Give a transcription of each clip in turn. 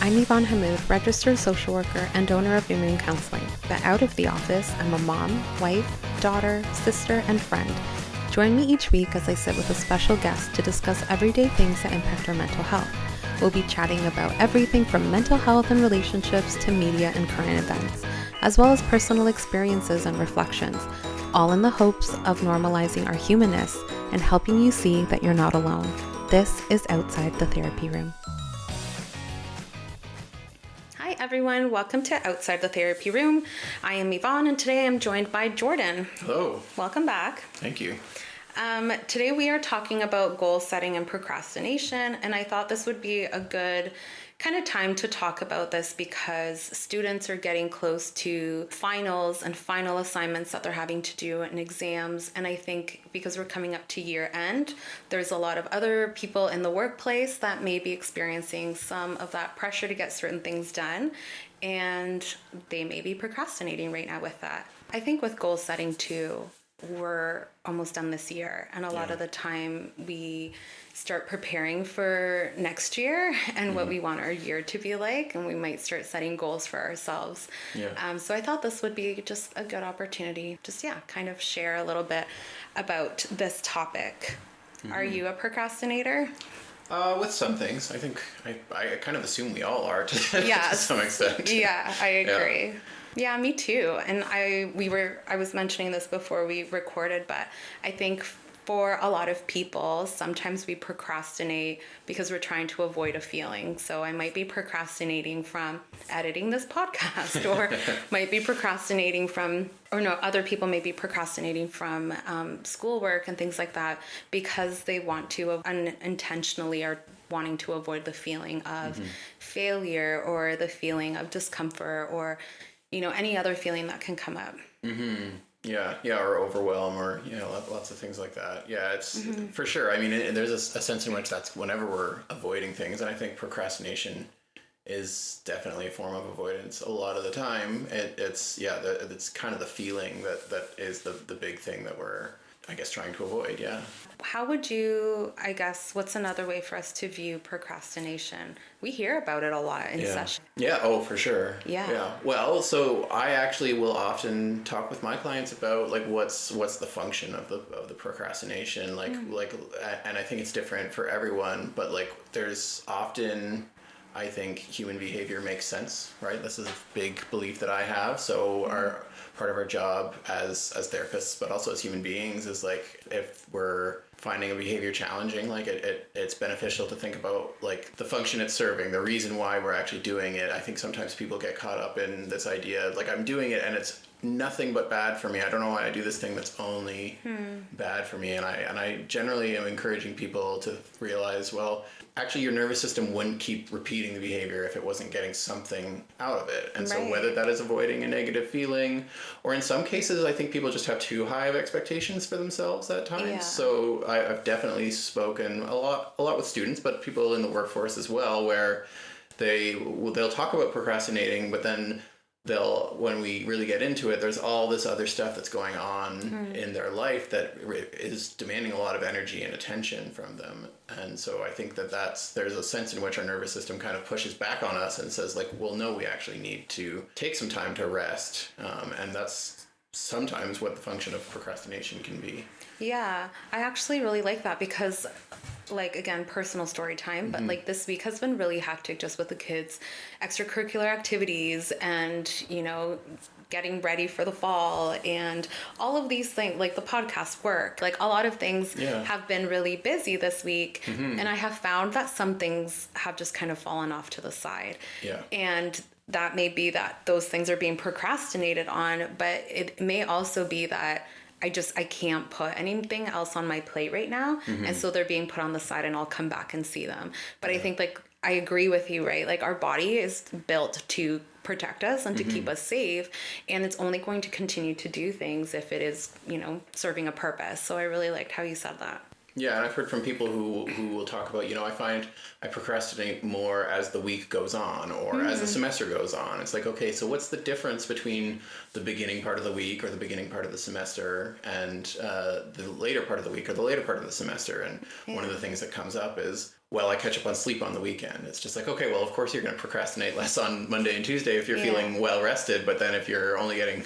I'm Ivonne Hamoud, registered social worker and owner of New Moon Counseling. But out of the office, I'm a mom, wife, daughter, sister, and friend. Join me each week as I sit with a special guest to discuss everyday things that impact our mental health. We'll be chatting about everything from mental health and relationships to media and current events, as well as personal experiences and reflections, all in the hopes of normalizing our humanness and helping you see that you're not alone. This is Outside the Therapy Room. Hi everyone, welcome to Outside the Therapy Room. I am Ivonne and today I'm joined by Jordan. Hello. Welcome back. Thank you. Today we are talking about goal setting and procrastination, and I thought this would be a good kind of time to talk about this because students are getting close to finals and final assignments that they're having to do and exams. And I think because we're coming up to year end, there's a lot of other people in the workplace that may be experiencing some of that pressure to get certain things done, and they may be procrastinating right now with that. I think with goal setting too, we're almost done this year, and a lot of the time we start preparing for next year and what we want our year to be like, and we might start setting goals for ourselves. So I thought this would be just a good opportunity, kind of share a little bit about this topic. Are you a procrastinator? With some things, I think I kind of assume we all are to some extent. Yeah, I agree. Yeah, me too. And I was mentioning this before we recorded, but I think for a lot of people, sometimes we procrastinate because we're trying to avoid a feeling. So I might be procrastinating from editing this podcast, or might be procrastinating other people may be procrastinating from schoolwork and things like that because they want to unintentionally are wanting to avoid the feeling of failure or the feeling of discomfort or any other feeling that can come up. Yeah, or overwhelm, or lots of things like that. Yeah, it's for sure. I mean, there's a sense in which that's whenever we're avoiding things, and I think procrastination is definitely a form of avoidance. A lot of the time, it's kind of the feeling that is the big thing that we're, I guess, trying to avoid. Yeah. How would you, what's another way for us to view procrastination? We hear about it a lot in session. Yeah, oh, for sure. Yeah. Well, so I actually will often talk with my clients about what's the function of the procrastination, and I think it's different for everyone, but there's often, I think, human behavior makes sense, right? This is a big belief that I have. So part of our job as therapists, but also as human beings, is if we're finding a behavior challenging, it's beneficial to think about the function it's serving, the reason why we're actually doing it. I think sometimes people get caught up in this idea I'm doing it and it's nothing but bad for me. I don't know why I do this thing that's only bad for me. And I generally am encouraging people to realize, well, actually your nervous system wouldn't keep repeating the behavior if it wasn't getting something out of it. And so whether that is avoiding a negative feeling, or in some cases, I think people just have too high of expectations for themselves at times. Yeah. So I've definitely spoken a lot with students, but people in the workforce as well, where they'll talk about procrastinating, but then when we really get into it, there's all this other stuff that's going on in their life that is demanding a lot of energy and attention from them. And so I think there's a sense in which our nervous system kind of pushes back on us and says well, no, we actually need to take some time to rest. And that's sometimes what the function of procrastination can be. Yeah, I actually really like that because again, personal story time, but this week has been really hectic just with the kids' extracurricular activities and, getting ready for the fall and all of these things, the podcast work, a lot of things have been really busy this week. And I have found that some things have just kind of fallen off to the side. Yeah. And that may be that those things are being procrastinated on, but it may also be that I can't put anything else on my plate right now. And so they're being put on the side and I'll come back and see them. But I think I agree with you, right? Our body is built to protect us and to keep us safe. And it's only going to continue to do things if it is, serving a purpose. So I really liked how you said that. Yeah, and I've heard from people who will talk about, I find I procrastinate more as the week goes on or as the semester goes on. It's okay, so what's the difference between the beginning part of the week or the beginning part of the semester and the later part of the week or the later part of the semester? And one of the things that comes up is, well, I catch up on sleep on the weekend. It's just like, okay, well, of course you're going to procrastinate less on Monday and Tuesday if you're feeling well rested. But then if you're only getting,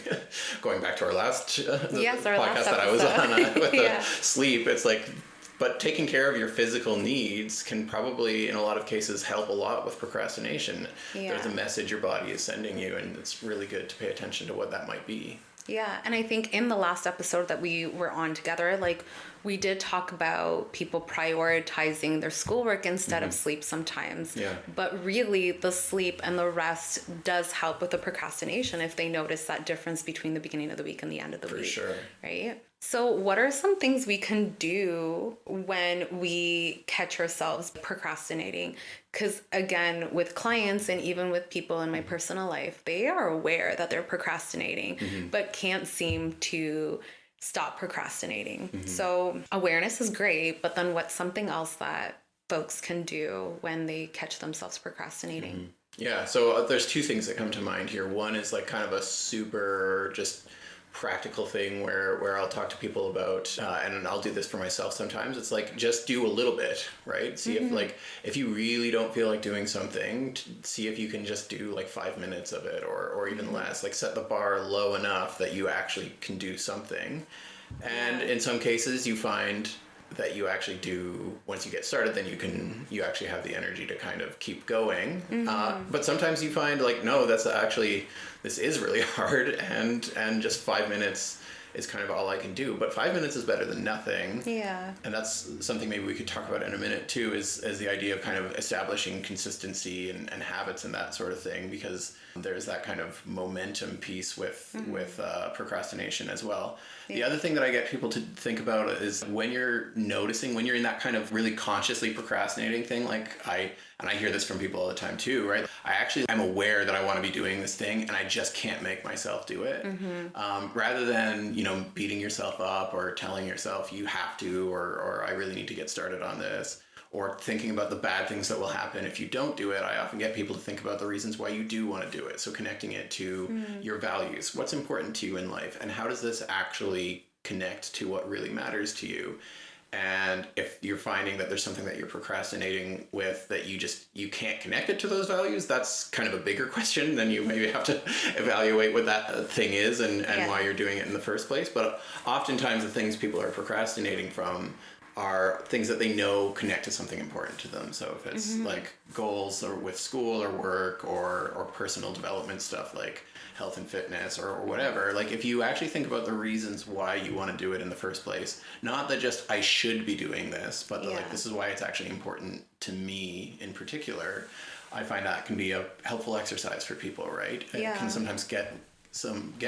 going back to our last podcast that I was on with the sleep, it's like, but taking care of your physical needs can probably, in a lot of cases, help a lot with procrastination. There's a message your body is sending you, and it's really good to pay attention to what that might be. Yeah, and I think in the last episode that we were on together, like, we did talk about people prioritizing their schoolwork instead of sleep sometimes. Yeah. But really, the sleep and the rest does help with the procrastination if they notice that difference between the beginning of the week and the end of the week. For sure. Right? So what are some things we can do when we catch ourselves procrastinating? Because again, with clients and even with people in my personal life, they are aware that they're procrastinating, but can't seem to stop procrastinating. So awareness is great, but then what's something else that folks can do when they catch themselves procrastinating? Yeah, so there's two things that come to mind here. One is like kind of a super just practical thing where I'll talk to people about, and I'll do this for myself sometimes. It's like, just do a little bit, right? See if you really don't feel like doing something, see if you can just do like 5 minutes of it or even less. Like, set the bar low enough that you actually can do something. And in some cases you find that you actually do, once you get started, then you actually have the energy to kind of keep going. But sometimes you find like, no, this is really hard, and just 5 minutes is kind of all I can do. But 5 minutes is better than nothing. Yeah. And that's something maybe we could talk about in a minute too, is the idea of kind of establishing consistency and habits and that sort of thing, because there's that kind of momentum piece with procrastination as well. The other thing that I get people to think about is when you're in that kind of really consciously procrastinating thing, like I hear this from people all the time too, right? I'm aware that I want to be doing this thing and I just can't make myself do it. Rather than, beating yourself up or telling yourself you have to, or I really need to get started on this, or thinking about the bad things that will happen if you don't do it. I often get people to think about the reasons why you do want to do it. So connecting it to your values, what's important to you in life, and how does this actually connect to what really matters to you? And if you're finding that there's something that you're procrastinating with that you can't connect it to those values, that's kind of a bigger question. Then you maybe have to evaluate what that thing is and why you're doing it in the first place. But oftentimes the things people are procrastinating from are things that they know connect to something important to them. So if it's like goals or with school or work or personal development stuff like health and fitness or whatever, like if you actually think about the reasons why you want to do it in the first place, not that just I should be doing this, but like this is why it's actually important to me in particular, I find that can be a helpful exercise for people, right? It can sometimes get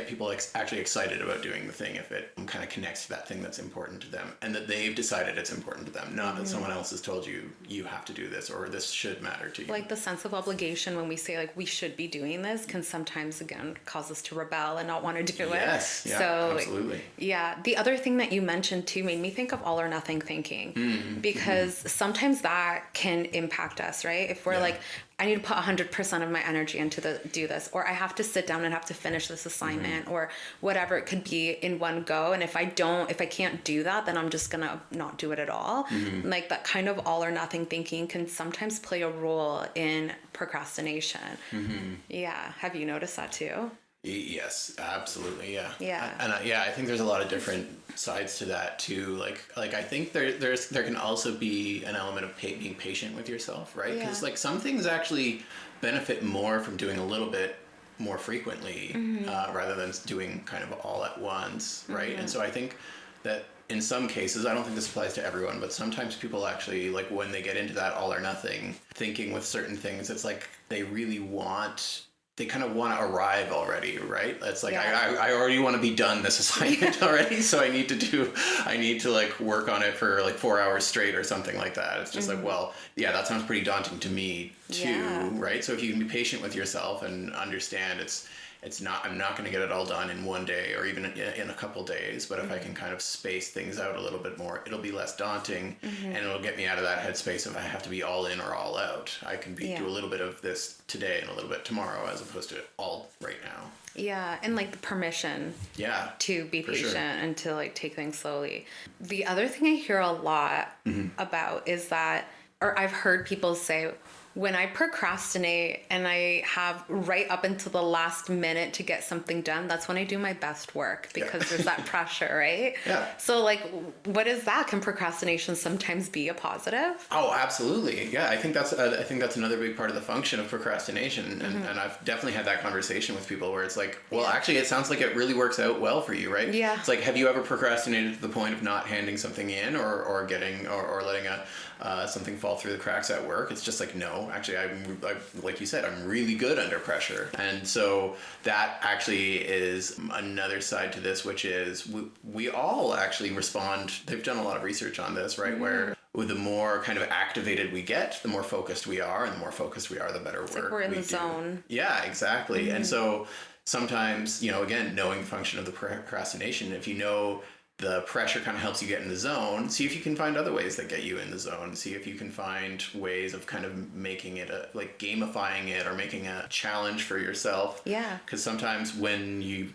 people actually excited about doing the thing if it kind of connects to that thing that's important to them and that they've decided it's important to them, not that someone else has told you you have to do this or this should matter to you. Like the sense of obligation when we say like we should be doing this can sometimes again cause us to rebel and not want to do it. Yes, yeah, so, absolutely. Yeah, the other thing that you mentioned too made me think of all or nothing thinking, because sometimes that can impact us, right? If we're like, I need to put 100% of my energy into do this, or I have to sit down and have to finish this assignment, or whatever it could be in one go. And if I can't do that, then I'm just gonna not do it at all. Like that kind of all or nothing thinking can sometimes play a role in procrastination. Yeah. Have you noticed that too? Yes, absolutely. Yeah. Yeah. And I think there's a lot of different sides to that too. Like I think there can also be an element of being patient with yourself, right? Because like some things actually benefit more from doing a little bit more frequently rather than doing kind of all at once, right? And so I think that in some cases, I don't think this applies to everyone, but sometimes people actually, like when they get into that all or nothing thinking with certain things, it's like they kind of want to arrive already, right? It's like, I already want to be done this assignment already, so I need to like work on it for like 4 hours straight or something like that. It's just like, well, yeah, that sounds pretty daunting to me too, right? So if you can be patient with yourself and understand I'm not going to get it all done in one day or even in a couple days, but if I can kind of space things out a little bit more, it'll be less daunting and it'll get me out of that headspace of I have to be all in or all out. I can do a little bit of this today and a little bit tomorrow as opposed to all right now. Yeah, and like the permission to be patient and to like take things slowly. The other thing I hear a lot about is that or I've heard people say, when I procrastinate and I have right up until the last minute to get something done, that's when I do my best work, because there's that pressure, right? Yeah. So like, what is that? Can procrastination sometimes be a positive? Oh, absolutely. Yeah, I think that's another big part of the function of procrastination, and I've definitely had that conversation with people where it's like, well, actually, it sounds like it really works out well for you, right? Yeah. It's like, have you ever procrastinated to the point of not handing something in, or getting or letting something fall through the cracks at work? It's just like, no, actually, I'm like you said, I'm really good under pressure, and so that actually is another side to this, which is we all actually respond. They've done a lot of research on this, right? Where the more kind of activated we get, the more focused we are, and the more focused we are, the better work Like we're in we the do. zone. Yeah, exactly. And so sometimes, again, knowing the function of the procrastination, if you know the pressure kind of helps you get in the zone, see if you can find other ways that get you in the zone. See if you can find ways of kind of making it like gamifying it, or making a challenge for yourself. Yeah. Because sometimes when you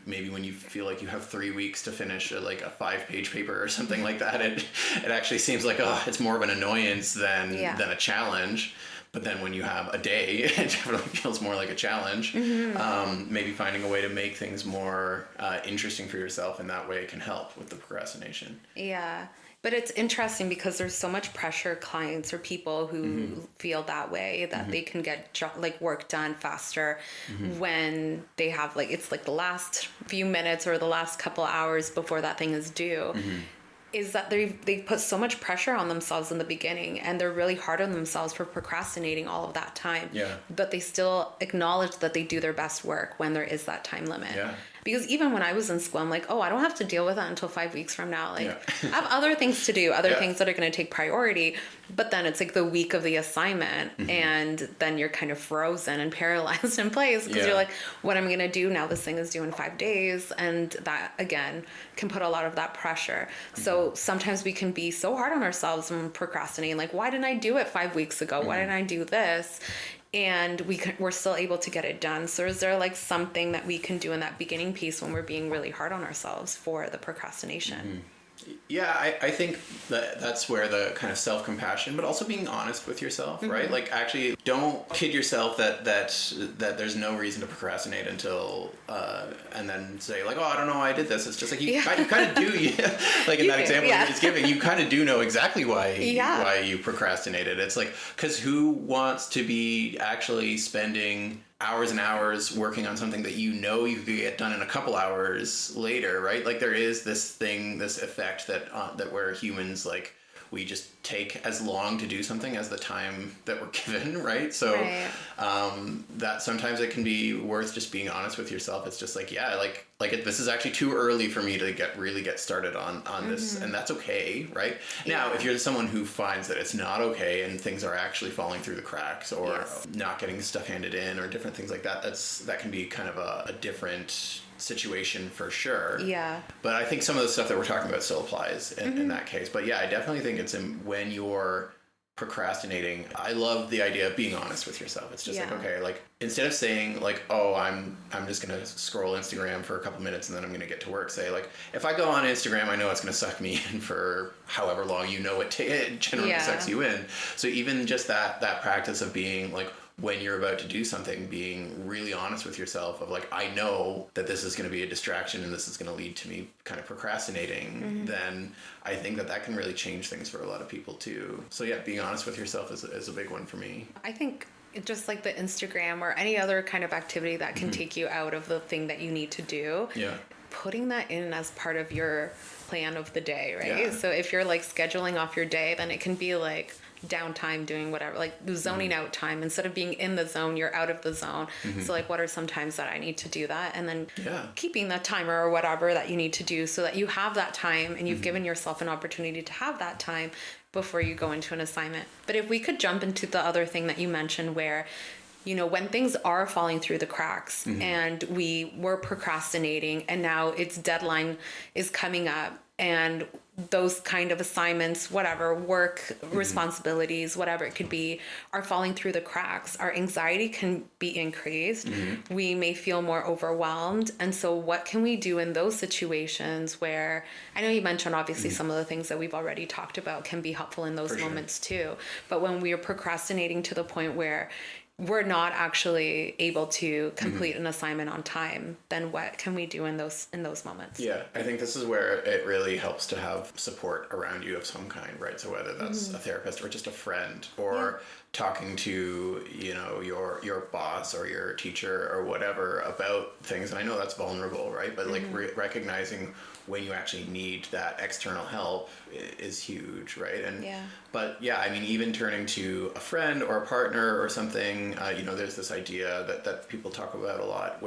feel like you have 3 weeks to finish a 5-page paper or something like that, it actually seems like, it's more of an annoyance than a challenge. But then when you have a day, it definitely feels more like a challenge. Maybe finding a way to make things more interesting for yourself in that way can help with the procrastination. Yeah. But it's interesting because there's so much pressure, clients or people who feel that way, that they can get work done faster when they have it's the last few minutes or the last couple hours before that thing is due. Is that they put so much pressure on themselves in the beginning, and they're really hard on themselves for procrastinating all of that time. Yeah. But they still acknowledge that they do their best work when there is that time limit. Yeah. Because even when I was in school, I'm like, I don't have to deal with that until 5 weeks from now. I Yeah. have other things to do, other things that are going to take priority. But then it's the week of the assignment, and then you're kind of frozen and paralyzed in place, because you're like, what am I going to do now? This thing is due in 5 days. And that, again, can put a lot of that pressure. So sometimes we can be so hard on ourselves and procrastinating. Like, why didn't I do it 5 weeks ago? Why didn't I do this? And we're still able to get it done. So is there something that we can do in that beginning piece when we're being really hard on ourselves for the procrastination? Yeah, I think that's where the kind of self-compassion, but also being honest with yourself, right? Actually, don't kid yourself that there's no reason to procrastinate until, and then say I don't know, I did this. It's just you kind of do, in that example you were just giving, you kind of do know exactly why you procrastinated. It's because who wants to be actually spending hours and hours working on something that you could get done in a couple hours later, right? There is this effect that where humans we just take as long to do something as the time that we're given, right? So that sometimes it can be worth just being honest with yourself. It's just this is actually too early for me to get started on this, and that's okay, right? Now, if you're someone who finds that it's not okay and things are actually falling through the cracks, or not getting stuff handed in, or different things like that, that can be kind of a different situation for sure. Yeah. But I think some of the stuff that we're talking about still applies in that case. But yeah, I definitely think it's when you're procrastinating, I love the idea of being honest with yourself. It's just instead of saying I'm just going to scroll Instagram for a couple minutes and then I'm going to get to work, say if I go on Instagram, I know it's going to suck me in for however long it generally sucks you in. So even just that practice of being when you're about to do something, being really honest with yourself of I know that this is going to be a distraction and this is going to lead to me kind of procrastinating, then I think that can really change things for a lot of people too. So yeah, being honest with yourself is a big one for me. I think just the Instagram or any other kind of activity that can take you out of the thing that you need to do, putting that in as part of your plan of the day, right? So if you're scheduling off your day, then it can be downtime, doing whatever, zoning out time. Instead of being in the zone, you're out of the zone. So what are some times that I need to do that? And then keeping the timer or whatever that you need to do, so that you have that time and you've given yourself an opportunity to have that time before you go into an assignment. But if we could jump into the other thing that you mentioned, where when things are falling through the cracks and we were procrastinating, and now its deadline is coming up, and those kind of assignments, whatever, work responsibilities, whatever it could be, are falling through the cracks, our anxiety can be increased. We may feel more overwhelmed. And so what can we do in those situations where, I know you mentioned obviously some of the things that we've already talked about can be helpful in those moments too. But when we are procrastinating to the point where we're not actually able to complete an assignment on time, then what can we do in those moments? Yeah, I think this is where it really helps to have support around you of some kind, right? So whether that's a therapist or just a friend, or talking to, you know, your boss or your teacher or whatever about things. And I know that's vulnerable, right? But like recognizing when you actually need that external help is huge, right? And but yeah, I mean, even turning to a friend or a partner or something, you know, there's this idea that people talk about a lot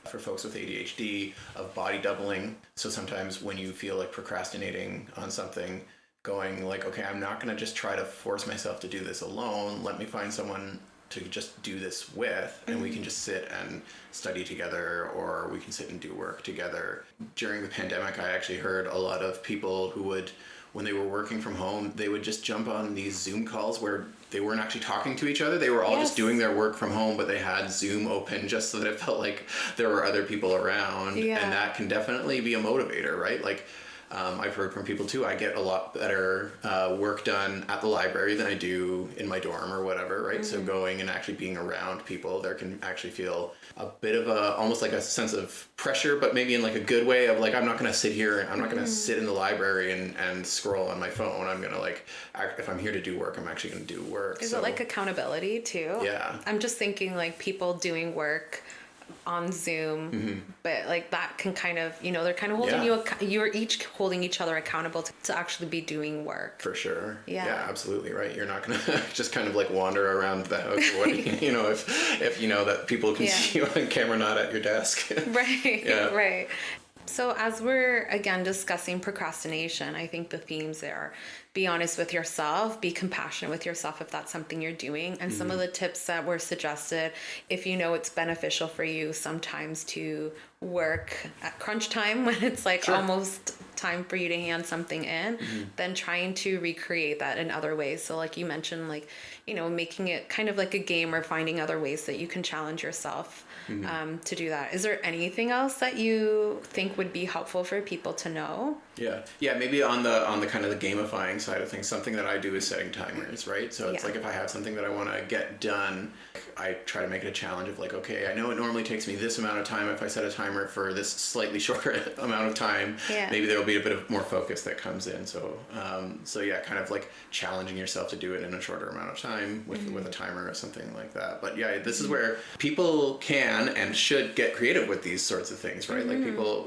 for folks with ADHD of body doubling. So sometimes when you feel like procrastinating on something, going like, okay, I'm not going to just try to force myself to do this alone. Let me find someone to just do this with, and we can just sit and study together, or we can sit and do work together. During the pandemic, I actually heard a lot of people who would, when they were working from home, they would just jump on these Zoom calls where they weren't actually talking to each other. They were all just doing their work from home, but they had Zoom open just so that it felt like there were other people around. And that can definitely be a motivator, right? Like, I've heard from people too, I get a lot better work done at the library than I do in my dorm or whatever, right? So going and actually being around people, there can actually feel a bit of almost like a sense of pressure, but maybe in like a good way of like, I'm not going to sit here and I'm not going to sit in the library and scroll on my phone. I'm going to like, if I'm here to do work, I'm actually going to do work. Is it like accountability too? Yeah. I'm just thinking like people doing work on Zoom, but like that can kind of, you know, they're kind of holding you're each holding each other accountable to actually be doing work. For sure. Yeah, absolutely right. You're not going to just kind of like wander around the house, or what, you know, if you know that people can see you on camera, not at your desk. Right. Right. So as we're again discussing procrastination, I think the themes there are be honest with yourself, be compassionate with yourself if that's something you're doing. And some of the tips that were suggested, if you know it's beneficial for you sometimes to work at crunch time when it's like almost time for you to hand something in, then trying to recreate that in other ways. So like you mentioned, like, you know, making it kind of like a game or finding other ways that you can challenge yourself to do that. Is there anything else that you think would be helpful for people to know? Yeah, maybe on the kind of the gamifying side of things, something that I do is setting timers, right? So it's like if I have something that I want to get done, I try to make it a challenge of like, okay, I know it normally takes me this amount of time. If I set a timer for this slightly shorter amount of time, maybe there will be a bit of more focus that comes in. So yeah, kind of like challenging yourself to do it in a shorter amount of time with a timer or something like that. But yeah, this is where people can and should get creative with these sorts of things, right? Like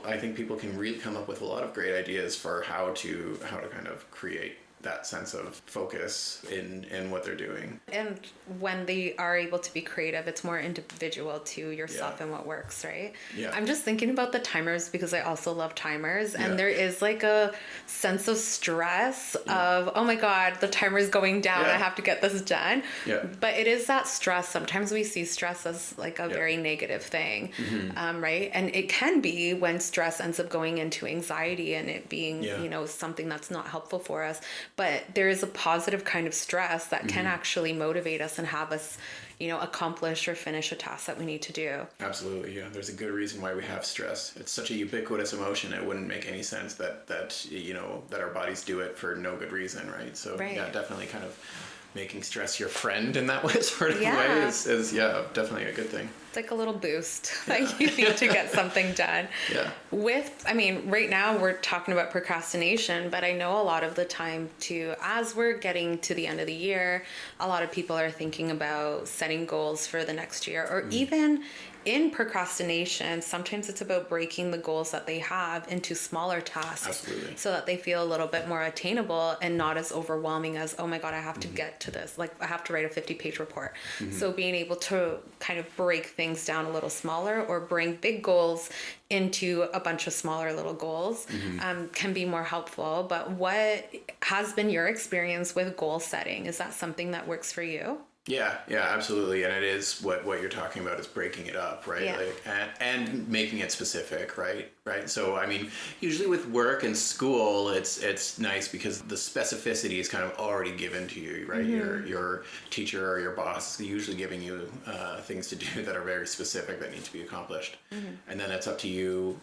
I think people can really come up with a lot of great ideas for how to kind of create that sense of focus in what they're doing. And when they are able to be creative, it's more individual to yourself and what works, right? Yeah. I'm just thinking about the timers because I also love timers, and there is like a sense of stress of, oh my God, the timer's going down. I have to get this done. But it is that stress. Sometimes we see stress as like a very negative thing, right? And it can be when stress ends up going into anxiety and it being, you know, something that's not helpful for us. But there is a positive kind of stress that can actually motivate us and have us, you know, accomplish or finish a task that we need to do. Absolutely, yeah. There's a good reason why we have stress. It's such a ubiquitous emotion. It wouldn't make any sense that you know, that our bodies do it for no good reason, right? So yeah, definitely kind of making stress your friend in that way, sort of way is definitely a good thing. It's like a little boost that you need to get something done. Right now we're talking about procrastination, but I know a lot of the time too, as we're getting to the end of the year, a lot of people are thinking about setting goals for the next year, or even in procrastination, sometimes it's about breaking the goals that they have into smaller tasks so that they feel a little bit more attainable and not as overwhelming as, oh my God, I have to get to this. Like I have to write a 50-page report. So being able to kind of break things down a little smaller or bring big goals into a bunch of smaller little goals can be more helpful. But what has been your experience with goal setting? Is that something that works for you? Yeah, yeah, absolutely. And it is what you're talking about is breaking it up, right? Yeah. Like and making it specific, right? Right. So I mean, usually with work and school, it's nice because the specificity is kind of already given to you, right? Your teacher or your boss is usually giving you things to do that are very specific that need to be accomplished. And then it's up to you.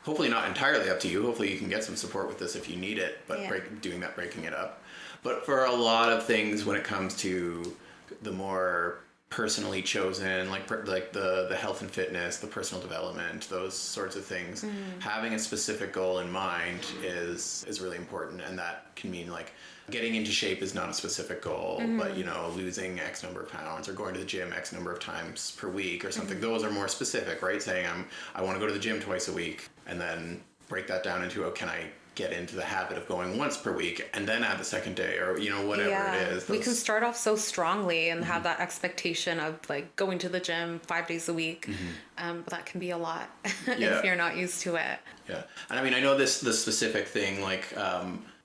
Hopefully not entirely up to you. Hopefully you can get some support with this if you need it, but breaking it up. But for a lot of things when it comes to the more personally chosen, like the health and fitness, the personal development, those sorts of things, having a specific goal in mind is really important. And that can mean like getting into shape is not a specific goal, but losing X number of pounds or going to the gym X number of times per week or something. Those are more specific, right? Saying I want to go to the gym twice a week, and then break that down into, can I get into the habit of going once per week and then add the second day, or whatever it is. We can start off so strongly and have that expectation of like going to the gym 5 days a week, but that can be a lot if you're not used to it. Yeah, and I mean, I know the specific thing, like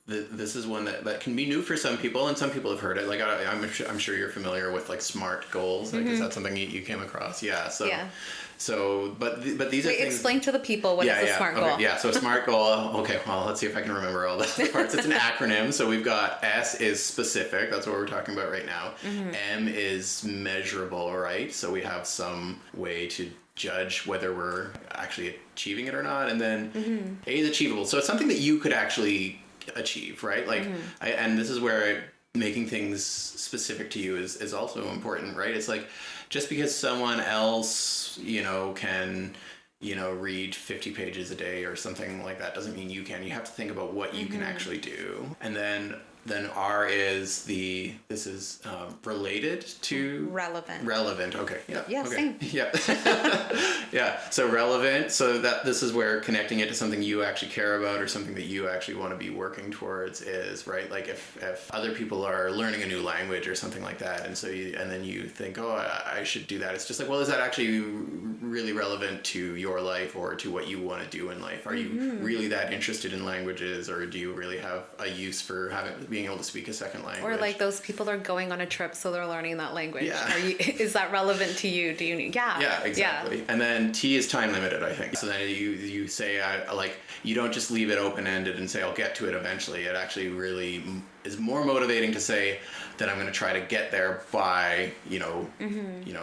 this is one that can be new for some people, and some people have heard it. Like I'm sure you're familiar with like SMART goals. Like, is that something you came across? Yeah. So. Yeah. So, but these are things. Explain to the people what is a SMART goal. Yeah, so a SMART goal. Okay, well, let's see if I can remember all the parts. It's an acronym. So we've got S is specific. That's what we're talking about right now. M is measurable, right? So we have some way to judge whether we're actually achieving it or not. And then A is achievable. So it's something that you could actually achieve, right? Like, and this is where making things specific to you is also important, right? It's like, just because someone else, can, read 50 pages a day or something like that doesn't mean you can. You have to think about what you can actually do. And then R is this is related to relevant. Okay. Yeah. Okay. Same. Yeah. Yeah. So relevant. So that this is where connecting it to something you actually care about or something that you actually want to be working towards is, right. Like if other people are learning a new language or something like that, and so then you think, oh, I should do that. It's just like, well, is that actually really relevant to your life or to what you want to do in life? Are you really that interested in languages, or do you really have a use for being able to speak a second language? Or like those people are going on a trip, so they're learning that language. Yeah. Is that relevant to you? Do you need? Yeah. Yeah, exactly. Yeah. And then T is time limited, I think. So then you say, like, you don't just leave it open-ended and say, I'll get to it eventually. It actually really is more motivating to say that I'm going to try to get there by,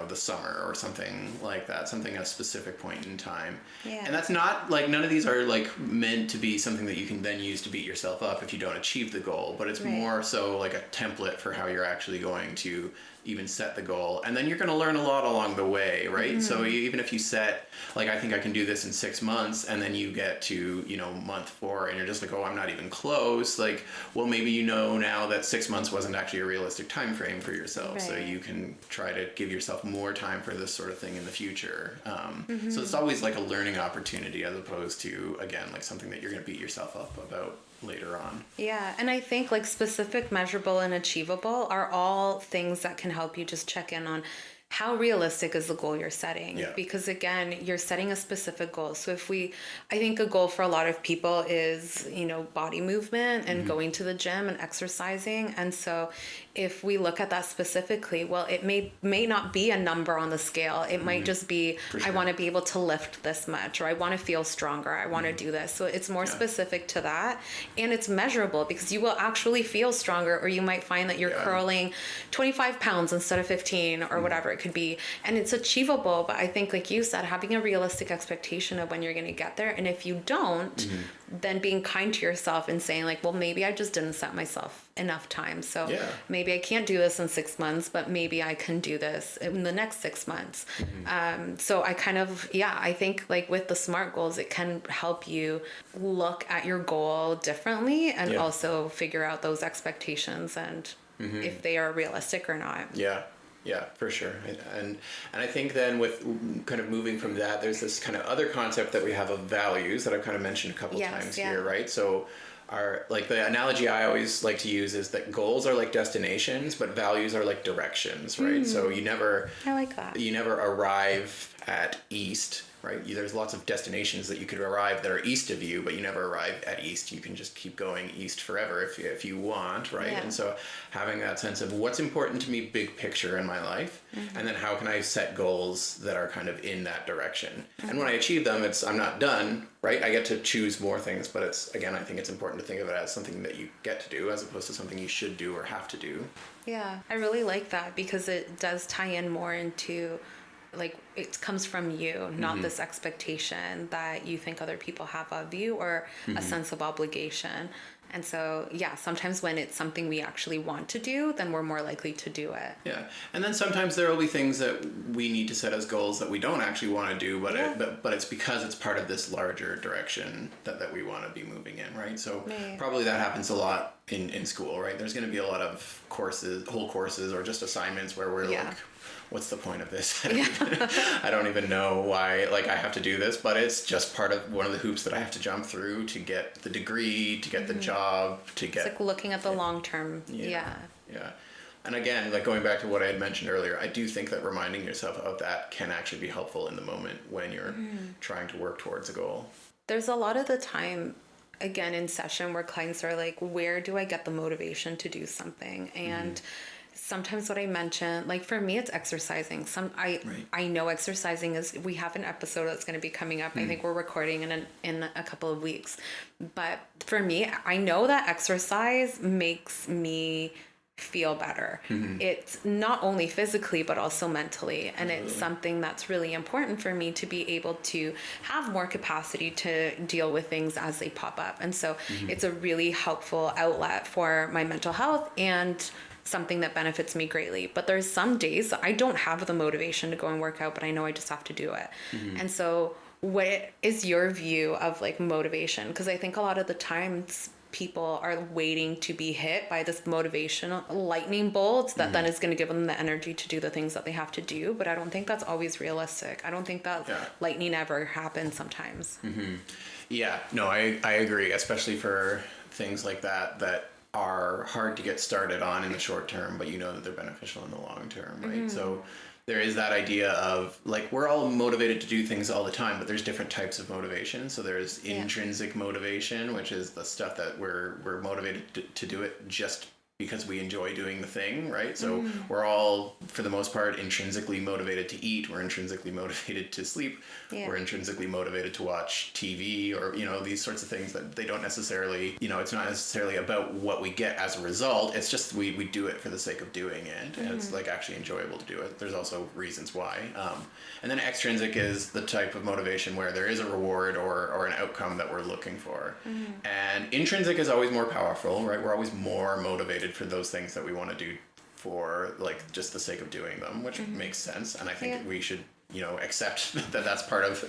the summer or something like that, something at a specific point in time. Yeah. And that's not like, none of these are like meant to be something that you can then use to beat yourself up if you don't achieve the goal, but it's more so like a template for how you're actually going to even set the goal. And then you're going to learn a lot along the way, right? So even if you set, like, I think I can do this in 6 months, and then you get to, month 4 and you're just like, oh, I'm not even close. Like, well, maybe now that 6 months wasn't actually a realistic time frame for yourself. Right. So you can try to give yourself more time for this sort of thing in the future. So it's always like a learning opportunity as opposed to, again, like something that you're going to beat yourself up about later on. Yeah, and I think like specific, measurable, and achievable are all things that can help you just check in on how realistic is the goal you're setting? Yeah. Because again, you're setting a specific goal. So I think a goal for a lot of people is, body movement and going to the gym and exercising. And so if we look at that specifically, well, it may not be a number on the scale. It might just be, sure, I want to be able to lift this much, or I want to feel stronger. I want to do this. So it's more specific to that, and it's measurable because you will actually feel stronger, or you might find that you're curling 25 pounds instead of 15 or whatever it could be. And it's achievable. But I think, like you said, having a realistic expectation of when you're going to get there. And if you don't, then being kind to yourself and saying like, well, maybe I just didn't set myself enough time. So maybe I can't do this in 6 months, but maybe I can do this in the next 6 months. So I kind of, I think like with the SMART goals, it can help you look at your goal differently and also figure out those expectations and if they are realistic or not. Yeah, for sure. And I think then with kind of moving from that, there's this kind of other concept that we have of values that I've kind of mentioned a couple times here, right? So the analogy I always like to use is that goals are like destinations, but values are like directions, right? So I like that. You never arrive at east right? There's lots of destinations that you could arrive that are east of you, but you never arrive at east. You can just keep going east forever if you want, right? Yeah. And so having that sense of what's important to me, big picture in my life, and then how can I set goals that are kind of in that direction. And when I achieve them, I'm not done, right? I get to choose more things, but I think it's important to think of it as something that you get to do as opposed to something you should do or have to do. Yeah, I really like that because it does tie in more into like it comes from you, not this expectation that you think other people have of you or a sense of obligation. And so, yeah, sometimes when it's something we actually want to do, then we're more likely to do it. Yeah. And then sometimes there will be things that we need to set as goals that we don't actually want to do, but it's because it's part of this larger direction that we want to be moving in, right? So probably that happens a lot in school, right? There's going to be a lot of whole courses or just assignments where we're like, what's the point of this? I don't even know why I have to do this, but it's just part of one of the hoops that I have to jump through to get the degree, to get the job, to get... It's like looking at the long term. Yeah. And again, going back to what I had mentioned earlier, I do think that reminding yourself of that can actually be helpful in the moment when you're trying to work towards a goal. There's a lot of the time, again, in session where clients are like, where do I get the motivation to do something? And sometimes what I mention, for me, it's exercising. I know exercising is, we have an episode that's going to be coming up. I think we're recording in a couple of weeks. But for me, I know that exercise makes me feel better. It's not only physically, but also mentally. And it's something that's really important for me to be able to have more capacity to deal with things as they pop up. And so it's a really helpful outlet for my mental health and something that benefits me greatly. But there's some days I don't have the motivation to go and work out, but I know I just have to do it. And so what is your view of motivation? Because I think a lot of the times people are waiting to be hit by this motivation lightning bolt that then is going to give them the energy to do the things that they have to do. But I don't think that's always realistic. I don't think that lightning ever happens sometimes. Yeah, no, I agree, especially for things like that are hard to get started on in the short term, but you know that they're beneficial in the long term, right? So there is that idea of we're all motivated to do things all the time, but there's different types of motivation. So there's intrinsic motivation, which is the stuff that we're motivated to do it just because we enjoy doing the thing, right? So we're all, for the most part, intrinsically motivated to eat. We're intrinsically motivated to sleep. We're intrinsically motivated to watch TV or, these sorts of things that they don't necessarily, it's not necessarily about what we get as a result. It's just we do it for the sake of doing it. And it's actually enjoyable to do it. There's also reasons why. And then extrinsic is the type of motivation where there is a reward or an outcome that we're looking for. And intrinsic is always more powerful, right? We're always more motivated for those things that we want to do for just the sake of doing them, which makes sense. And I think we should accept that that's part of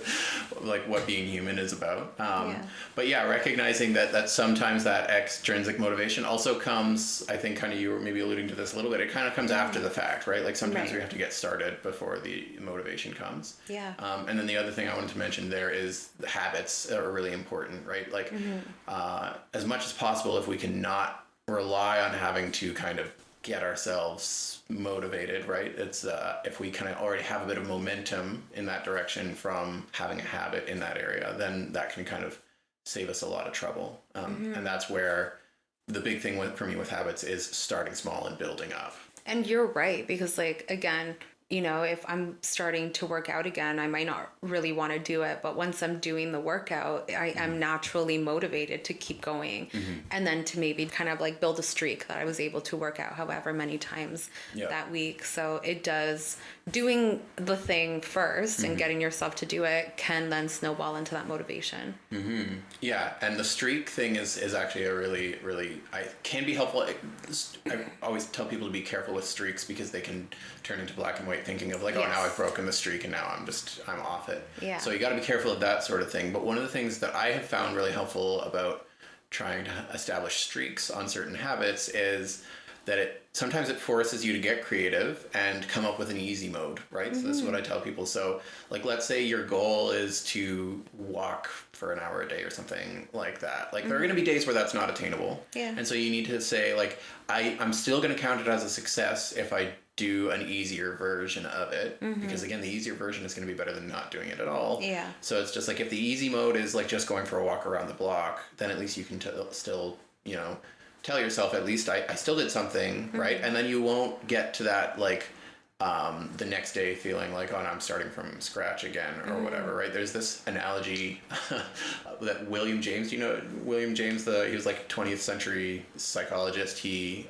what being human is about. But recognizing that sometimes that extrinsic motivation also comes, I think kind of you were maybe alluding to this a little bit, it kind of comes after the fact, right? Sometimes we have to get started before the motivation comes. And then the other thing I wanted to mention there is the habits are really important, right? As much as possible, if we can not rely on having to kind of get ourselves motivated, right? It's if we kind of already have a bit of momentum in that direction from having a habit in that area, then that can kind of save us a lot of trouble. And that's where the big thing for me with habits is starting small and building up. And you're right, because again, if I'm starting to work out again, I might not really want to do it. But once I'm doing the workout, I am naturally motivated to keep going. And then to maybe kind of build a streak that I was able to work out however many times that week. So it does, doing the thing first and getting yourself to do it can then snowball into that motivation. Yeah. And the streak thing is actually a really, really, can be helpful. I always tell people to be careful with streaks because they can turn into black and white thinking of oh, now I've broken the streak and now I'm off it. So you got to be careful of that sort of thing. But one of the things that I have found really helpful about trying to establish streaks on certain habits is that sometimes it forces you to get creative and come up with an easy mode, right? So this is what I tell people. So like, let's say your goal is to walk for an hour a day or something like that. Like there are going to be days where that's not attainable. Yeah. And so you need to say like, I'm still going to count it as a success if I do an easier version of it, because again, the easier version is going to be better than not doing it at all. Yeah. So it's just like, if the easy mode is like just going for a walk around the block, then at least you can still, you know, tell yourself, at least I still did something, right? And then you won't get to that like the next day feeling like, oh, no, I'm starting from scratch again or whatever, right? There's this analogy that William James, he was like 20th century psychologist. He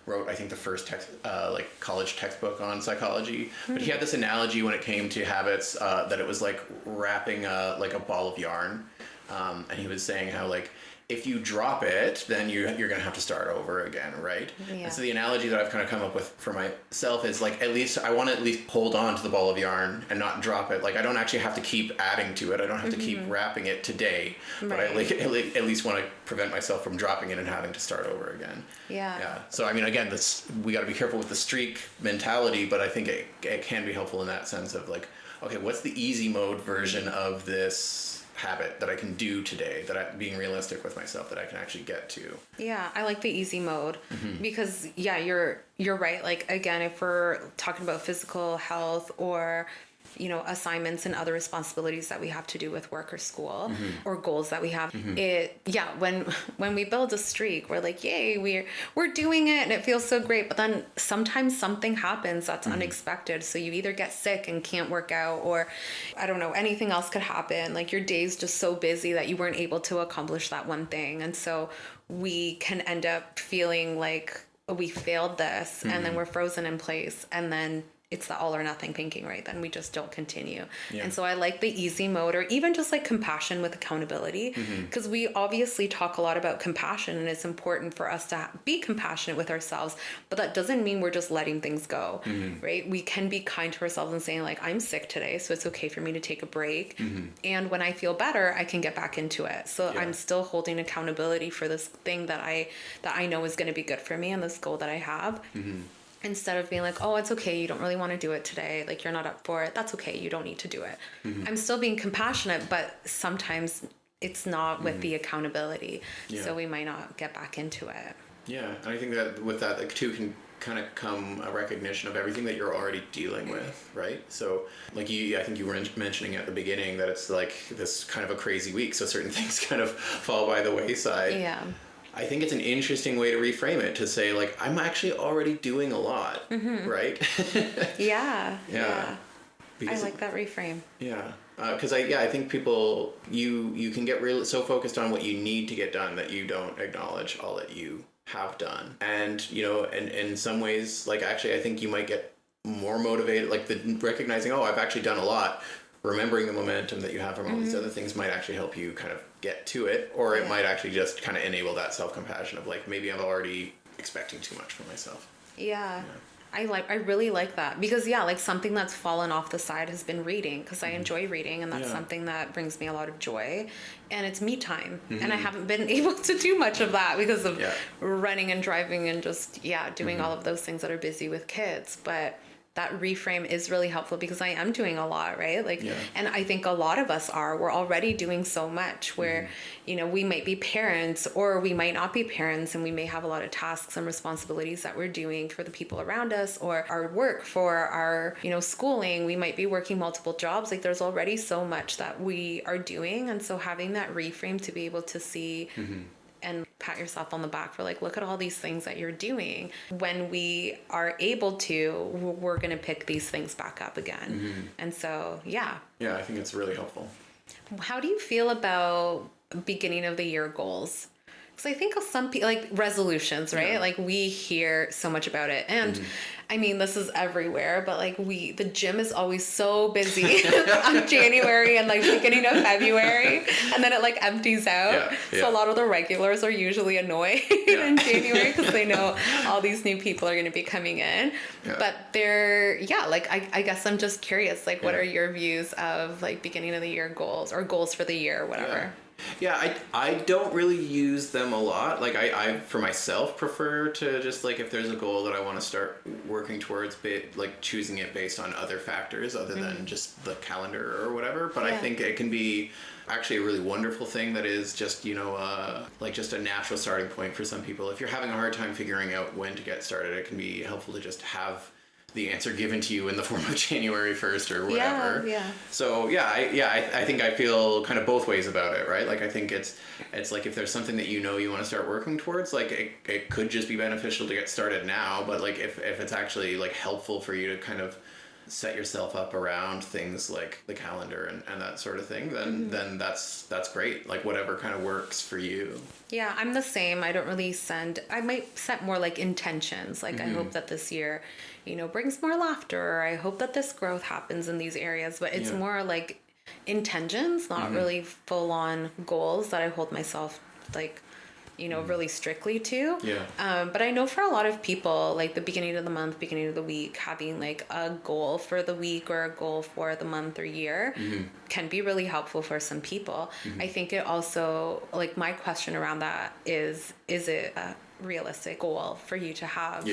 wrote, I think, the first like college textbook on psychology. But he had this analogy when it came to habits that it was like wrapping like a ball of yarn. And he was saying how like, if you drop it, then you're going to have to start over again, right? Yeah. And so the analogy that I've kind of come up with for myself is like, at least I want to at least hold on to the ball of yarn and not drop it. Like I don't actually have to keep adding to it. I don't have to keep wrapping it today, but I like at least want to prevent myself from dropping it and having to start over again. Yeah. Yeah. So I mean, again, we got to be careful with the streak mentality, but I think it can be helpful in that sense of like, okay, what's the easy mode version of this habit that I can do today, that I'm being realistic with myself, that I can actually get to. Yeah, I like the easy mode because you're right. Like again, if we're talking about physical health or, you know, assignments and other responsibilities that we have to do with work or school or goals that we have, when we build a streak, we're like, yay, we're doing it and it feels so great. But then sometimes something happens that's unexpected. So you either get sick and can't work out, or I don't know, anything else could happen. Like your day's just so busy that you weren't able to accomplish that one thing. And so we can end up feeling like we failed this and then we're frozen in place, and then it's the all or nothing thinking, right? Then we just don't continue. Yeah. And so I like the easy mode, or even just like compassion with accountability, because we obviously talk a lot about compassion, and it's important for us to be compassionate with ourselves, but that doesn't mean we're just letting things go, right? We can be kind to ourselves and saying like, I'm sick today, so it's okay for me to take a break. And when I feel better, I can get back into it. So I'm still holding accountability for this thing that I know is going to be good for me and this goal that I have. Instead of being like, oh, it's okay, you don't really want to do it today, like you're not up for it, that's okay, you don't need to do it. I'm still being compassionate, but sometimes it's not with the accountability. So we might not get back into it. Yeah, and I think that with that, like, too, can kind of come a recognition of everything that you're already dealing with, right? So like I think you were mentioning at the beginning that it's like this kind of a crazy week, so certain things kind of fall by the wayside. Yeah. I think it's an interesting way to reframe it, to say like, I'm actually already doing a lot, right? Yeah. Because I like that reframe. Yeah. Because I think people, you can get so focused on what you need to get done that you don't acknowledge all that you have done. And, you know, and in some ways, like actually, I think you might get more motivated, like recognizing, oh, I've actually done a lot. Remembering the momentum that you have from all these other things might actually help you kind of get to it, or it might actually just kind of enable that self-compassion of like, maybe I'm already expecting too much from myself. Yeah. I really like that, because like something that's fallen off the side has been reading, because I enjoy reading, and that's something that brings me a lot of joy, and it's me time, and I haven't been able to do much of that because of running and driving and just doing all of those things that are busy with kids. But that reframe is really helpful, because I am doing a lot, right? Like, and I think a lot of us we're already doing so much where, you know, we might be parents or we might not be parents, and we may have a lot of tasks and responsibilities that we're doing for the people around us, or our work, for our, you know, schooling. We might be working multiple jobs. Like there's already so much that we are doing. And so having that reframe to be able to see and pat yourself on the back for like, look at all these things that you're doing. When we are able to, we're going to pick these things back up again. And so, yeah, I think it's really helpful. How do you feel about beginning of the year goals? Because I think some people, like resolutions, right? Like we hear so much about it. And I mean, this is everywhere, but like the gym is always so busy on January and like beginning of February, and then it like empties out. So a lot of the regulars are usually annoyed in January because they know all these new people are going to be coming in. But they're, like, I guess I'm just curious, like, what are your views of like beginning of the year goals, or goals for the year, or whatever? Yeah, I don't really use them a lot. Like I for myself prefer to just like if there's a goal that I want to start working towards, like choosing it based on other factors other than just the calendar or whatever. But I think it can be actually a really wonderful thing that is just, like just a natural starting point for some people. If you're having a hard time figuring out when to get started, it can be helpful to just have the answer given to you in the form of January 1st or whatever. So I think I feel kind of both ways about it, right? Like I think it's like if there's something that you want to start working towards, like it could just be beneficial to get started now, but like if it's actually like helpful for you to kind of set yourself up around things like the calendar and that sort of thing, then that's great. Like whatever kind of works for you. Yeah, I'm the same. I don't really I might set more like intentions. Like I hope that this year, brings more laughter, or I hope that this growth happens in these areas, but it's more like intentions, not really full on goals that I hold myself like really strictly to. But I know for a lot of people, like the beginning of the month, beginning of the week, having like a goal for the week or a goal for the month or year can be really helpful for some people. I think it also, like my question around that is it a realistic goal for you to have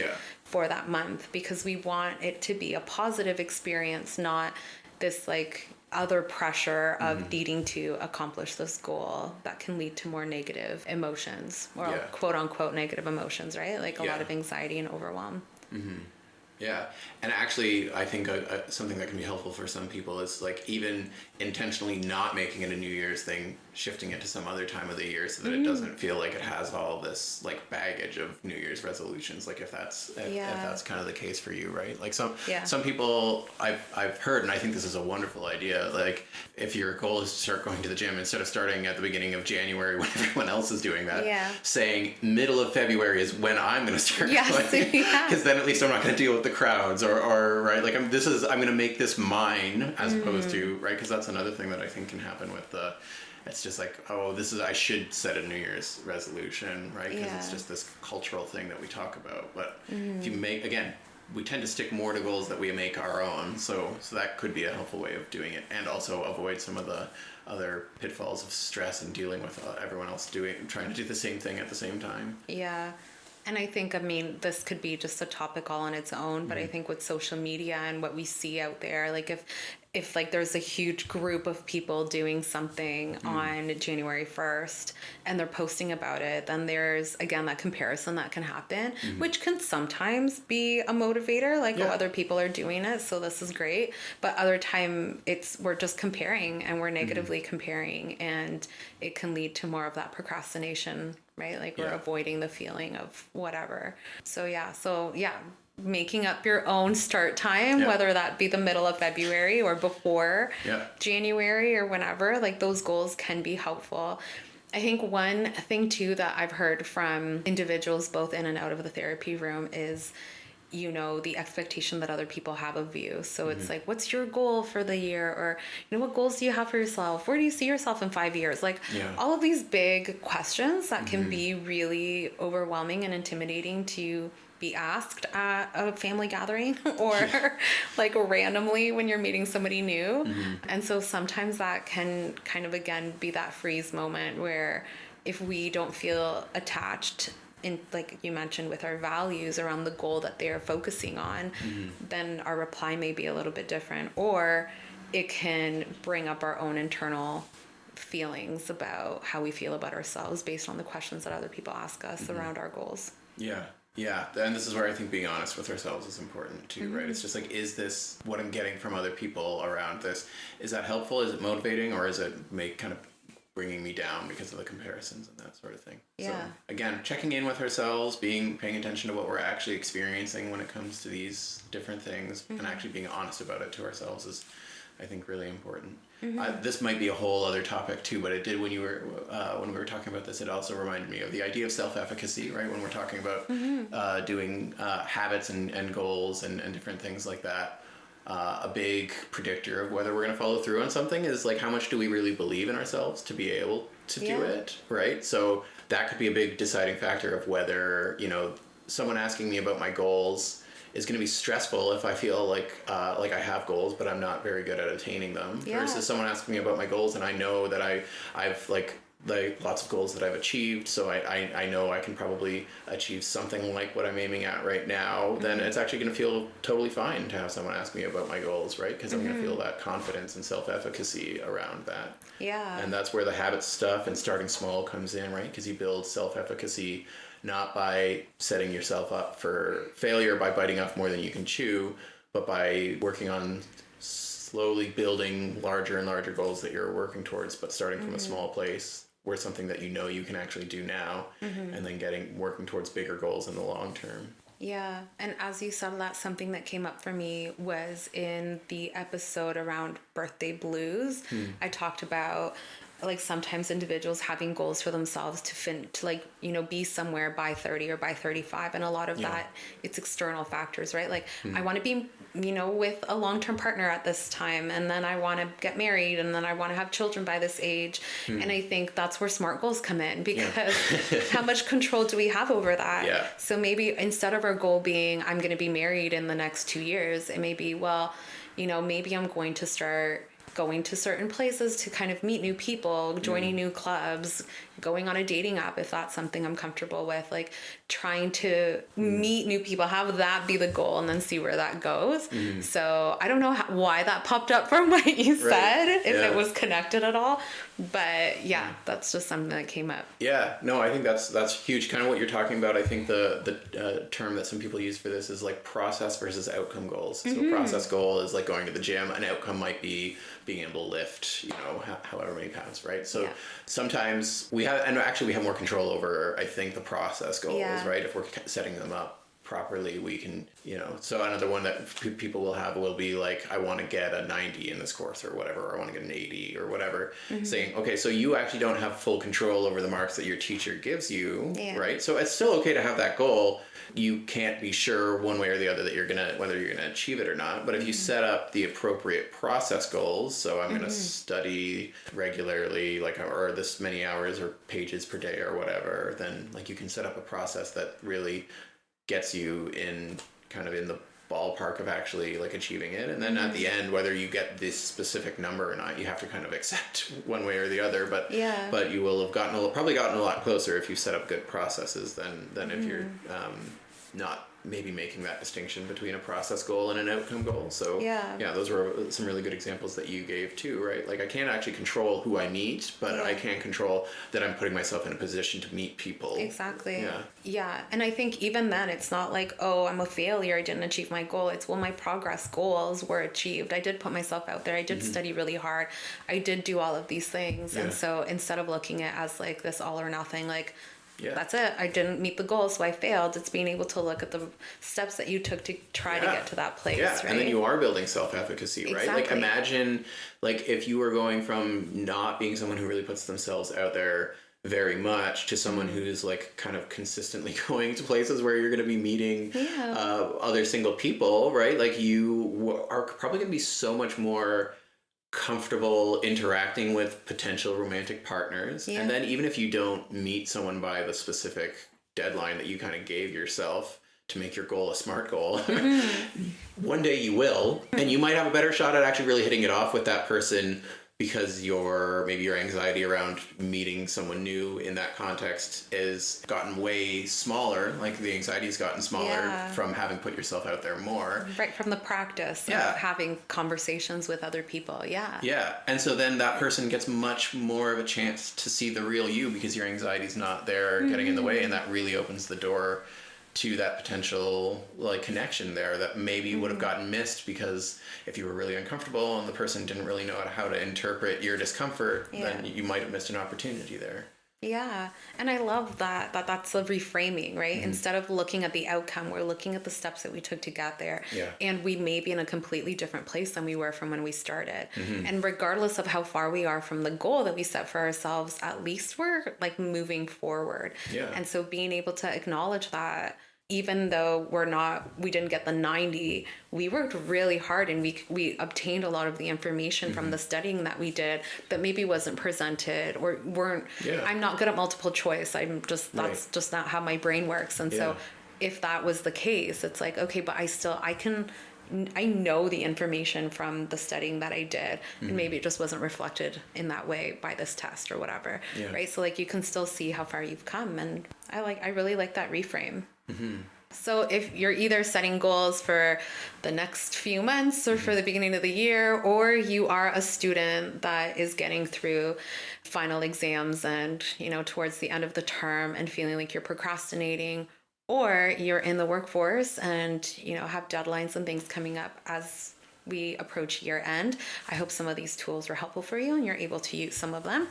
for that month? Because we want it to be a positive experience, not this like other pressure of needing to accomplish this goal that can lead to more negative emotions or quote unquote negative emotions, right? Like a lot of anxiety and overwhelm. Yeah. And actually, I think something that can be helpful for some people is like even intentionally not making it a New Year's thing, shifting it to some other time of the year so that it doesn't feel like it has all this like baggage of New Year's resolutions. Like if that's kind of the case for you, right? Like some people I've heard, and I think this is a wonderful idea. Like if your goal is to start going to the gym, instead of starting at the beginning of January when everyone else is doing that, saying middle of February is when I'm going to start going. Because then at least I'm not going to deal with the crowds or right. Like I'm going to make this mine as opposed to, right? Because that's another thing that I think can happen with it's just like, I should set a New Year's resolution, right? Because it's just this cultural thing that we talk about. But if you we tend to stick more to goals that we make our own. So that could be a helpful way of doing it, and also avoid some of the other pitfalls of stress and dealing with everyone else trying to do the same thing at the same time. Yeah. And I think, this could be just a topic all on its own, but I think with social media and what we see out there, like if like there's a huge group of people doing something on January 1st and they're posting about it, then there's, again, that comparison that can happen, which can sometimes be a motivator, like, other people are doing it, so this is great. But other time we're just comparing and we're negatively comparing, and it can lead to more of that procrastination, right? Like we're avoiding the feeling of whatever. So making up your own start time, whether that be the middle of February or before January or whenever, like those goals can be helpful. I think one thing too that I've heard from individuals both in and out of the therapy room is, the expectation that other people have of you. So it's like, what's your goal for the year? Or, what goals do you have for yourself? Where do you see yourself in 5 years? Like all of these big questions that can be really overwhelming and intimidating to be asked at a family gathering or like randomly when you're meeting somebody new. And so sometimes that can kind of, again, be that freeze moment where if we don't feel attached in, like you mentioned, with our values around the goal that they are focusing on, then our reply may be a little bit different, or it can bring up our own internal feelings about how we feel about ourselves based on the questions that other people ask us around our goals. Yeah, and this is where I think being honest with ourselves is important too, right? It's just like, is this what I'm getting from other people around this? Is that helpful? Is it motivating? Or is it kind of bringing me down because of the comparisons and that sort of thing? So again, checking in with ourselves, paying attention to what we're actually experiencing when it comes to these different things, and actually being honest about it to ourselves is, I think, really important. This might be a whole other topic too, but it did when we were talking about this. It also reminded me of the idea of self-efficacy, right? When we're talking about doing habits and goals and different things like that. A big predictor of whether we're going to follow through on something is like, how much do we really believe in ourselves to be able to do it, right? So that could be a big deciding factor of whether, someone asking me about my goals is going to be stressful if I feel like I have goals, but I'm not very good at attaining them. Versus someone asking me about my goals and I know that I've like like lots of goals that I've achieved, so I know I can probably achieve something like what I'm aiming at right now, then it's actually going to feel totally fine to have someone ask me about my goals, right? Because I'm going to feel that confidence and self-efficacy around that. Yeah. And that's where the habit stuff and starting small comes in, right? Because you build self-efficacy not by setting yourself up for failure by biting off more than you can chew, but by working on slowly building larger and larger goals that you're working towards, but starting from a small place where it's something that you know you can actually do now, and then working towards bigger goals in the long term. Yeah. And as you said that, something that came up for me was in the episode around birthday blues. I talked about like sometimes individuals having goals for themselves to like, you know, be somewhere by 30 or by 35. And a lot of that, it's external factors, right? Like I want to be, you know, with a long-term partner at this time. And then I want to get married, and then I want to have children by this age. And I think that's where SMART goals come in, because how much control do we have over that? Yeah. So maybe instead of our goal being, I'm going to be married in the next 2 years, it may be, well, you know, maybe I'm going to start going to certain places to kind of meet new people, joining new clubs, going on a dating app if that's something I'm comfortable with, like trying to meet new people, have that be the goal, and then see where that goes. So I don't know why that popped up from what you said, if it was connected at all, but yeah, that's just something that came up. Yeah, no, I think that's huge. Kind of what you're talking about. I think the term that some people use for this is like process versus outcome goals. So process goal is like going to the gym. An outcome might be being able to lift, you know, however many pounds, right? So sometimes we have more control over, I think, the process goals, right? If we're setting them up properly, we can, you know. So another one that people will be like, I want to get a 90 in this course or whatever, or I want to get an 80 or whatever. Saying, okay, so you actually don't have full control over the marks that your teacher gives you, right? So it's still okay to have that goal. You can't be sure one way or the other that whether you're gonna achieve it or not. But if you set up the appropriate process goals, so I'm gonna study regularly, like, or this many hours or pages per day or whatever, then like you can set up a process that really gets you in kind of in the ballpark of actually like achieving it. And then at the end, whether you get this specific number or not, you have to kind of accept one way or the other, but you will have probably gotten a lot closer if you set up good processes than if you're not maybe making that distinction between a process goal and an outcome goal. So those were some really good examples that you gave too, right? Like I can't actually control who I meet, but I can control that I'm putting myself in a position to meet people. Exactly. Yeah. And I think even then it's not like, oh, I'm a failure, I didn't achieve my goal. It's, well, my progress goals were achieved. I did put myself out there. I did study really hard. I did do all of these things. And so instead of looking at it as like this all or nothing, like, that's it, I didn't meet the goal, so I failed. It's being able to look at the steps that you took to try to get to that place, right? And then you are building self-efficacy, right? Like imagine like if you were going from not being someone who really puts themselves out there very much to someone who's like kind of consistently going to places where you're going to be meeting other single people, right? Like you are probably going to be so much more comfortable interacting with potential romantic partners. And then even if you don't meet someone by the specific deadline that you kind of gave yourself to make your goal a SMART goal, one day you will, and you might have a better shot at actually really hitting it off with that person because maybe your anxiety around meeting someone new in that context is gotten way smaller. Like the anxiety's gotten smaller from having put yourself out there more. Right, from the practice of having conversations with other people. Yeah. And so then that person gets much more of a chance to see the real you because your anxiety's not there getting in the way, and that really opens the door to that potential like connection there that maybe would have gotten missed because if you were really uncomfortable and the person didn't really know how to interpret your discomfort, then you might have missed an opportunity there. Yeah. And I love that's the reframing, right? Instead of looking at the outcome, we're looking at the steps that we took to get there. And we may be in a completely different place than we were from when we started. And regardless of how far we are from the goal that we set for ourselves, at least we're like moving forward. And so being able to acknowledge that, even though we didn't get the 90, we worked really hard and we obtained a lot of the information from the studying that we did that maybe wasn't presented or weren't. I'm not good at multiple choice. That's just not how my brain works. And so if that was the case, it's like, okay, but I can I know the information from the studying that I did, and maybe it just wasn't reflected in that way by this test or whatever, right? So like you can still see how far you've come, and I really like that reframe. So if you're either setting goals for the next few months or for the beginning of the year, or you are a student that is getting through final exams and, towards the end of the term and feeling like you're procrastinating, or you're in the workforce and, have deadlines and things coming up as we approach year end, I hope some of these tools were helpful for you and you're able to use some of them.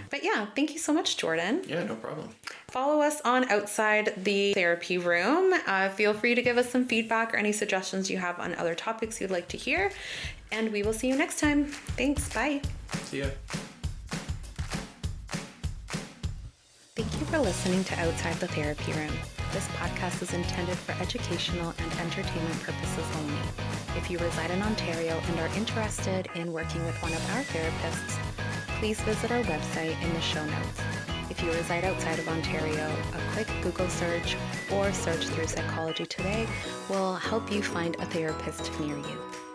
But yeah, thank you so much, Jordan. Yeah, no problem. Follow us on Outside the Therapy Room. Feel free to give us some feedback or any suggestions you have on other topics you'd like to hear. And we will see you next time. Thanks. Bye. See ya. Thank you for listening to Outside the Therapy Room. This podcast is intended for educational and entertainment purposes only. If you reside in Ontario and are interested in working with one of our therapists, please visit our website in the show notes. If you reside outside of Ontario, a quick Google search or search through Psychology Today will help you find a therapist near you.